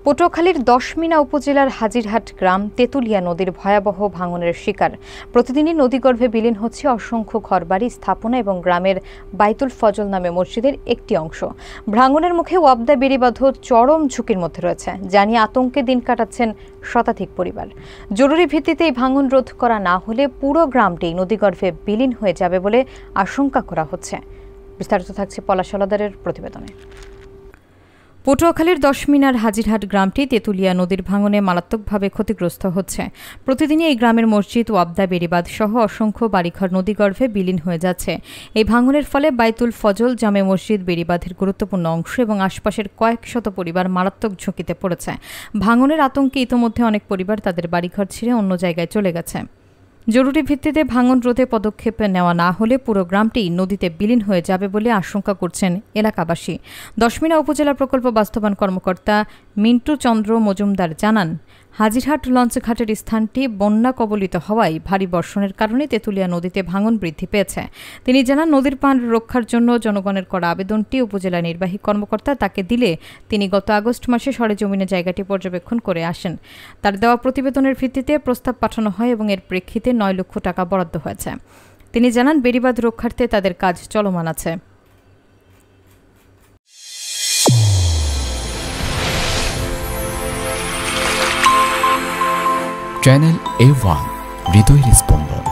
পটুয়াখালীর দশমিনা উপজেলার হাজিরহাট গ্রাম তেতুলিয়া নদীর ভয়াবহ ভাঙনের শিকার। প্রতিদিনই নদীগর্ভে বিলীন হচ্ছে অসংখ্য ঘরবাড়ি, স্থাপনা এবং গ্রামের বাইতুল ফজল নামে মসজিদের একটি অংশ। ভাঙনের মুখে ওয়াবদা বেড়িবাঁধ চরম ঝুঁকির মধ্যে রয়েছে, যা নিয়ে আতঙ্কে দিন কাটাচ্ছেন শতাধিক পরিবার। জরুরি ভিত্তিতে এই ভাঙন রোধ করা না হলে পুরো গ্রামটি নদীগর্ভে বিলীন হয়ে যাবে বলে আশঙ্কা করা হচ্ছে। বিস্তারিত থাকছে পলাশ হলদারের প্রতিবেদনে। পটুয়াখালীর দশমিনার হাজিরহাট গ্রামটি তেতুলিয়া নদীর ভাঙনে মারাত্মকভাবে ক্ষতিগ্রস্ত হচ্ছে। প্রতিদিনই এই গ্রামের মসজিদ, ওয়াবদা বেড়িবাঁধ সহ অসংখ্য বাড়িঘর নদীগর্ভে বিলীন হয়ে যাচ্ছে। এই ভাঙনের ফলে বাইতুল ফজল জামে মসজিদ, বেড়িবাঁধের গুরুত্বপূর্ণ অংশ এবং আশপাশের কয়েক শত পরিবার মারাত্মক ঝুঁকিতে পড়েছে। ভাঙনের আতঙ্কে ইতোমধ্যে অনেক পরিবার তাদের বাড়িঘর ছেড়ে অন্য জায়গায় চলে গেছে। জরুরি ভিত্তিতে ভাঙন রোধে পদক্ষেপ নেওয়া না হলে পুরো গ্রামটি নদীতে বিলীন হয়ে যাবে বলে আশঙ্কা করছেন এলাকাবাসী। দশমিনা উপজেলা প্রকল্প বাস্তবায়ন কর্মকর্তা মিন্টু চন্দ্র মজুমদার জানান, হাজিরহাট লঞ্চঘাটের স্থানটি বন্যা কবলিত হওয়ায় ভারী বর্ষণের কারণে তেতুলিয়া নদীতে ভাঙন বৃদ্ধি পেয়েছে। তিনি জানান, নদীর পান রক্ষার জন্য জনগণের করা আবেদনটি উপজেলা নির্বাহী কর্মকর্তা তাকে দিলে তিনি গত আগস্ট মাসে সরেজমিনে জায়গাটি পর্যবেক্ষণ করে আসেন। তার দেওয়া প্রতিবেদনের ভিত্তিতে প্রস্তাব পাঠানো হয় এবং এর প্রেক্ষিতে 9 লক্ষ টাকা বরাদ্দ হয়েছে। তিনি জানান, বেড়িবাঁধ রক্ষার্থে তাদের কাজ চলমান আছে। চ্যানেল A1 হৃদয়ের স্পন্দন।